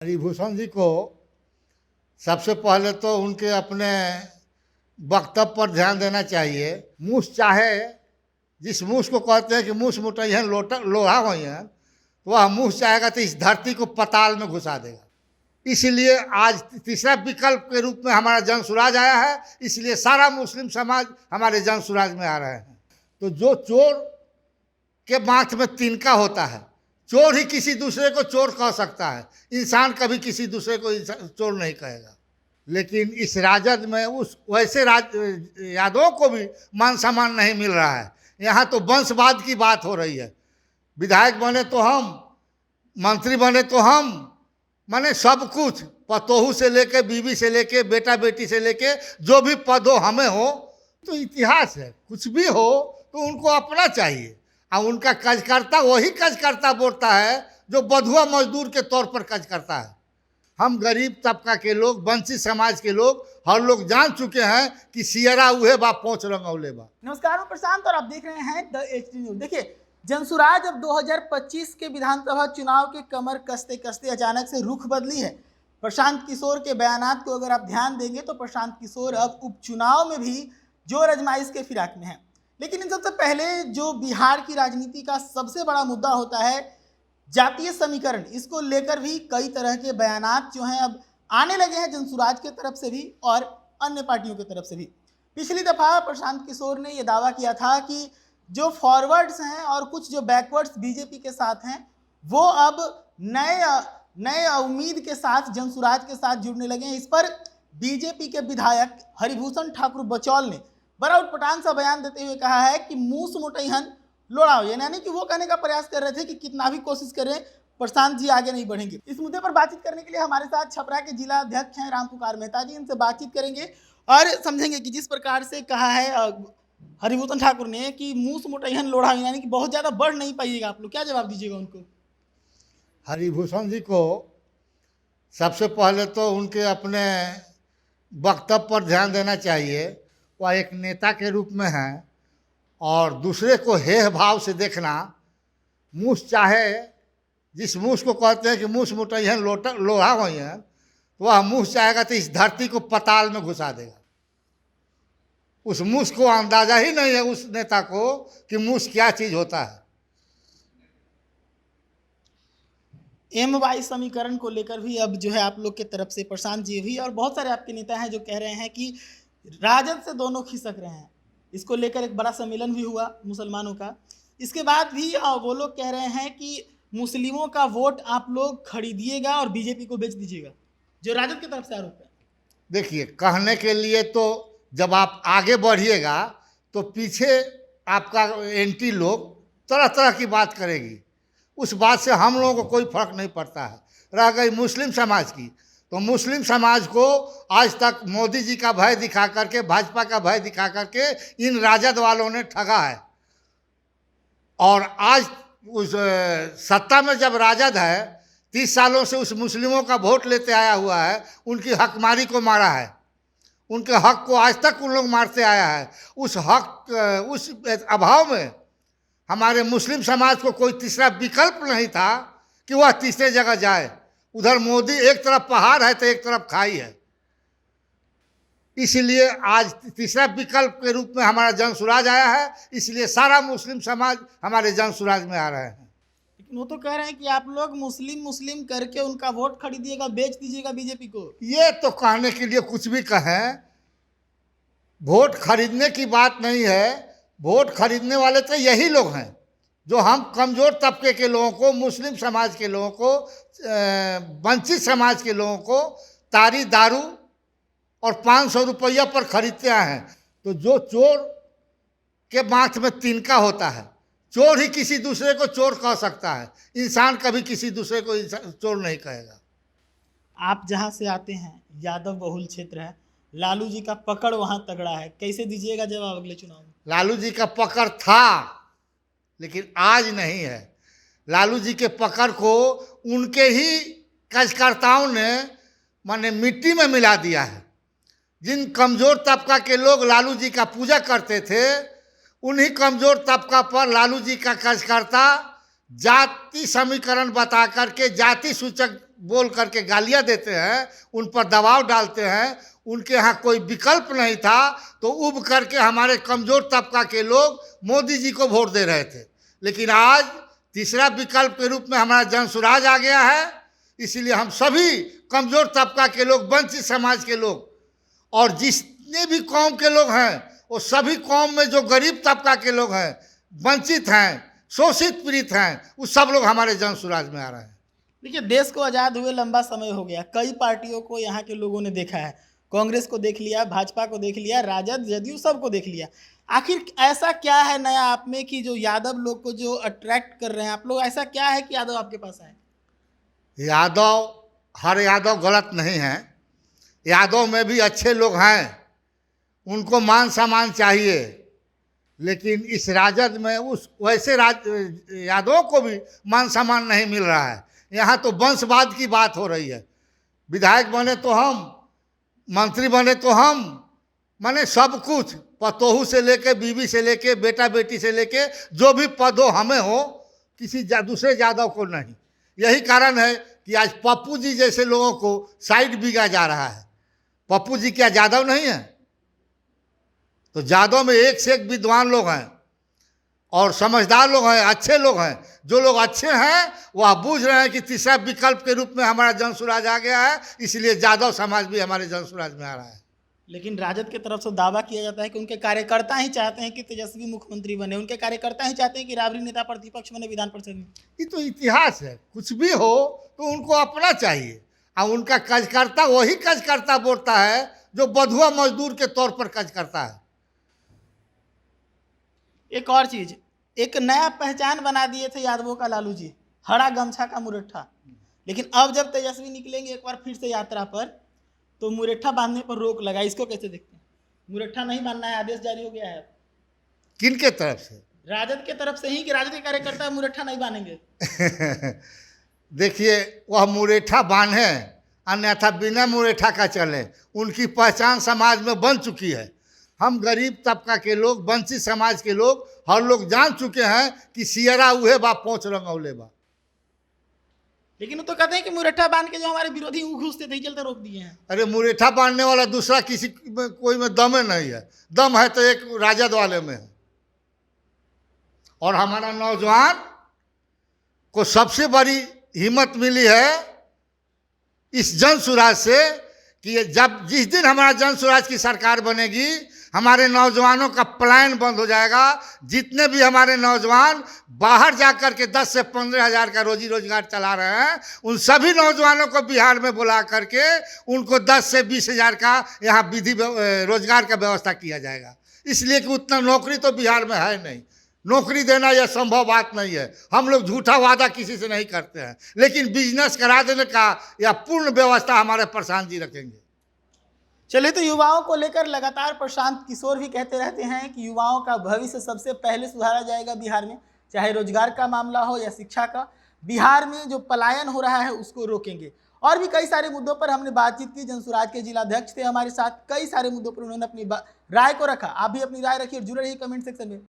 हरिभूषण जी को सबसे पहले तो उनके अपने वक्तव्य पर ध्यान देना चाहिए। मूस चाहे जिस मूस को कहते हैं कि मूस मुठैहन लोहा हुई हैं, तो वह मूस चाहेगा तो इस धरती को पताल में घुसा देगा। इसलिए आज तीसरा विकल्प के रूप में हमारा जन सुराज आया है, इसलिए सारा मुस्लिम समाज हमारे जन सुराज में आ रहे हैं। तो जो चोर के माथ में तिनका होता है, चोर ही किसी दूसरे को चोर कह सकता है, इंसान कभी किसी दूसरे को चोर नहीं कहेगा। लेकिन इस राजद में उस वैसे यादवों को भी मान सम्मान नहीं मिल रहा है। यहाँ तो वंशवाद की बात हो रही है। विधायक बने तो हम, मंत्री बने तो हम, माने सब कुछ, पतोहू से लेके बीवी से लेके बेटा बेटी से लेके जो भी पद हो हमें हो। तो इतिहास है, कुछ भी हो तो उनको अपना चाहिए। और उनका कार्यकर्ता वही कार्यकर्ता बोलता है जो बधुआ मजदूर के तौर पर कार्य करता है। हम गरीब तबका के लोग, वंचित समाज के लोग, हर लोग जान चुके हैं कि सियरा उहे बा पहुंच रंगौले बा। नमस्कार, मैं प्रशांत और आप देख रहे हैं द एचडी न्यूज। देखिए, जनसुराज अब 2025 के विधानसभा चुनाव के कमर कसते कसते अचानक से रुख बदली है। प्रशांत किशोर के बयानात को अगर आप ध्यान देंगे तो प्रशांत किशोर अब उपचुनाव में भी जोर आजमाइश के फिराक में है। लेकिन इन सबसे पहले जो बिहार की राजनीति का सबसे बड़ा मुद्दा होता है जातीय समीकरण, इसको लेकर भी कई तरह के बयानात जो हैं अब आने लगे हैं जनसुराज के तरफ से भी और अन्य पार्टियों की तरफ से भी। पिछली दफा प्रशांत किशोर ने यह दावा किया था कि जो फॉरवर्ड्स हैं और कुछ जो बैकवर्ड्स बीजेपी के साथ हैं वो अब नए उम्मीद के साथ जनसुराज के साथ जुड़ने लगे हैं। इस पर बीजेपी के विधायक हरिभूषण ठाकुर बचौल ने बड़ा उटपटांग सा बयान देते हुए कहा है कि मूस मुठैहन लोड़ाओ, यानी कि वो कहने का प्रयास कर रहे थे कि कितना भी कोशिश करें प्रशांत जी आगे नहीं बढ़ेंगे। इस मुद्दे पर बातचीत करने के लिए हमारे साथ छपरा के जिला अध्यक्ष हैं रामपुकार मेहता जी। इनसे बातचीत करेंगे और समझेंगे कि जिस प्रकार से कहा है हरिभूषण ठाकुर ने कि मूस मुठैहन लोढ़ा, यानी कि बहुत ज़्यादा बढ़ नहीं पाइएगा, आप लोग क्या जवाब दीजिएगा उनको? हरिभूषण जी को सबसे पहले तो उनके अपने वक्तव्य पर ध्यान देना चाहिए। वह एक नेता के रूप में हैं और दूसरे को हेह भाव से देखना। मूस चाहे जिस मूस को कहते हैं कि मूस मुठैहन लोहा हुई हैं, तो वह मूस चाहेगा तो इस धरती को पताल में घुसा देगा। उस मूस को अंदाजा ही नहीं है उस नेता को कि मूस क्या चीज होता है। MY समीकरण को लेकर भी अब जो है आप लोग के तरफ से प्रशांत जी भी और बहुत सारे आपके नेता हैं जो कह रहे हैं कि राजद से दोनों खिसक रहे हैं। इसको लेकर एक बड़ा सम्मेलन भी हुआ मुसलमानों का। इसके बाद भी वो लोग कह रहे हैं कि मुस्लिमों का वोट आप लोग खरीदिएगा और बीजेपी को बेच दीजिएगा, जो राजद की तरफ से आरोप है। देखिए, कहने के लिए तो जब आप आगे बढ़िएगा तो पीछे आपका एंटी लोग तरह तरह की बात करेगी। उस बात से हम लोगों को कोई फर्क नहीं पड़ता है। रह गई मुस्लिम समाज की, तो मुस्लिम समाज को आज तक मोदी जी का भय दिखा करके, भाजपा का भय दिखा करके इन राजद वालों ने ठगा है। और आज उस सत्ता में जब राजद है, 30 सालों से उस मुस्लिमों का वोट लेते आया हुआ है, उनकी हकमारी को मारा है, उनके हक को आज तक उन लोग मारते आया है। उस अभाव में हमारे मुस्लिम समाज को कोई तीसरा विकल्प नहीं था कि वह तीसरे जगह जाए। उधर मोदी एक तरफ पहाड़ है तो एक तरफ खाई है। इसलिए आज तीसरा विकल्प के रूप में हमारा जन सुराज आया है, इसलिए सारा मुस्लिम समाज हमारे जन सुराज में आ रहे हैं। लेकिन वो तो कह रहे हैं कि आप लोग मुस्लिम करके उनका वोट खरीदिएगा, बेच दीजिएगा बीजेपी को। ये तो कहने के लिए कुछ भी कहें, वोट खरीदने की बात नहीं है। वोट खरीदने वाले तो यही लोग हैं जो हम कमज़ोर तबके के लोगों को, मुस्लिम समाज के लोगों को, वंचित समाज के लोगों को तारी दारू और 500 रुपया पर खरीदते आए हैं। तो जो चोर के माथ में तिनका होता है, चोर ही किसी दूसरे को चोर कह सकता है, इंसान कभी किसी दूसरे को चोर नहीं कहेगा। आप जहाँ से आते हैं यादव बहुल क्षेत्र है, लालू जी का पकड़ वहाँ तगड़ा है, कैसे दीजिएगा जवाब अगले चुनाव में? लालू जी का पकड़ था लेकिन आज नहीं है। लालू जी के पकड़ को उनके ही कार्यकर्ताओं ने माने मिट्टी में मिला दिया है। जिन कमज़ोर तबका के लोग लालू जी का पूजा करते थे, उन्हीं कमज़ोर तबका पर लालू जी का कार्यकर्ता जाति समीकरण बता करके, जाति सूचक बोल करके गालियां देते हैं, उन पर दबाव डालते हैं, उनके यहाँ कोई विकल्प नहीं था, तो उब करके हमारे कमज़ोर तबका के लोग मोदी जी को वोट दे रहे थे। लेकिन आज तीसरा विकल्प के रूप में हमारा जनसुराज आ गया है, इसलिए हम सभी कमज़ोर तबका के लोग, वंचित समाज के लोग और जितने भी कौम के लोग हैं, वो सभी कौम में जो गरीब तबका के लोग हैं, वंचित हैं, शोषित पीड़ित हैं, वो सब लोग हमारे जनसुराज में आ रहे हैं। देखिए, देश को आज़ाद हुए लंबा समय हो गया, कई पार्टियों को यहाँ के लोगों ने देखा है, कांग्रेस को देख लिया, भाजपा को देख लिया, राजद, जदयू सबको देख लिया। आखिर ऐसा क्या है नया आप में कि जो यादव लोग को जो अट्रैक्ट कर रहे हैं आप लोग, ऐसा क्या है कि यादव आपके पास आए? यादव, हर यादव गलत नहीं है, यादव में भी अच्छे लोग हैं, उनको मान सम्मान चाहिए। लेकिन इस राजद में उस वैसे यादवों को भी मान सम्मान नहीं मिल रहा है। यहाँ तो वंशवाद की बात हो रही है, विधायक बने तो हम, मंत्री बने तो हम, माने सब कुछ, पतोहू से लेके, बीवी से लेके, बेटा बेटी से लेके, जो भी पद हो हमें हो, किसी दूसरे यादव को नहीं। यही कारण है कि आज पप्पू जी जैसे लोगों को साइड बिगा जा रहा है। पप्पू जी क्या यादव नहीं है? तो यादव में एक से एक विद्वान लोग हैं और समझदार लोग हैं, अच्छे लोग हैं। जो लोग अच्छे हैं वह बूझ रहे हैं कि तीसरा विकल्प के रूप में हमारा जनसुराज आ गया है, इसलिए यादव समाज भी हमारे जनसुराज में आ रहा है। लेकिन राजद की तरफ से दावा किया जाता है कि उनके कार्यकर्ता ही चाहते हैं कि तेजस्वी मुख्यमंत्री बने, उनके कार्यकर्ता ही चाहते हैं कि राबड़ी नेता प्रतिपक्ष बने विधान परिषद में। ये तो इतिहास है, कुछ भी हो तो उनको अपना चाहिए, और उनका कार्यकर्ता वही कार्यकर्ता बोलता है जो बधुआ मजदूर के तौर पर कार्य करता है। एक और चीज, एक नया पहचान बना दिए थे यादवों का लालू जी, हरा गमछा का मुरट्ठा। लेकिन अब जब तेजस्वी निकलेंगे एक बार फिर से यात्रा पर, तो मुरट्ठा बांधने पर रोक लगा। इसको कैसे देखते हैं? मुरट्ठा नहीं बांधना है, आदेश जारी हो गया है। किन के तरफ से? राजद के तरफ से ही, कि राजद के कार्यकर्ता मुरट्ठा नहीं बांधेंगे। देखिए, वह मुरेठा बांधे, अन्यथा बिना मुरेठा का चले, उनकी पहचान समाज में बन चुकी है। हम गरीब तबका के लोग, वंचित समाज के लोग, हर लोग जान चुके हैं कि सियरा उहे बा, पोंछ रंगौले बा। लेकिन वो तो कहते हैं कि मुरट्ठा बांध के जो हमारे विरोधी घुसते थे, चलते रोक दिए हैं। अरे मुरेठा बांधने वाला दूसरा किसी में कोई में दम नहीं है, दम है तो एक राजद वाले में है। और हमारा नौजवान को सबसे बड़ी हिम्मत मिली है इस जनसुराज से कि जब जिस दिन हमारा जनसुराज की सरकार बनेगी, हमारे नौजवानों का पलायन बंद हो जाएगा। जितने भी हमारे नौजवान बाहर जाकर के 10 से 15 हज़ार का रोजी रोजगार चला रहे हैं, उन सभी नौजवानों को बिहार में बुला करके उनको 10 से 20 हज़ार का यहाँ विधि रोजगार का व्यवस्था किया जाएगा। इसलिए कि उतना नौकरी तो बिहार में है नहीं, नौकरी देना यह संभव बात नहीं है। हम लोग झूठा वादा किसी से नहीं करते हैं, लेकिन बिजनेस करा देने का यह पूर्ण व्यवस्था हमारे प्रशांत जी रखेंगे। चलिए, तो युवाओं को लेकर लगातार प्रशांत किशोर भी कहते रहते हैं कि युवाओं का भविष्य सबसे पहले सुधारा जाएगा बिहार में, चाहे रोजगार का मामला हो या शिक्षा का। बिहार में जो पलायन हो रहा है उसको रोकेंगे। और भी कई सारे मुद्दों पर हमने बातचीत की। जनसुराज के जिलाध्यक्ष थे हमारे साथ, कई सारे मुद्दों पर उन्होंने अपनी राय को रखा। आप भी अपनी राय रखिए और जुड़े रहिए कमेंट सेक्शन में।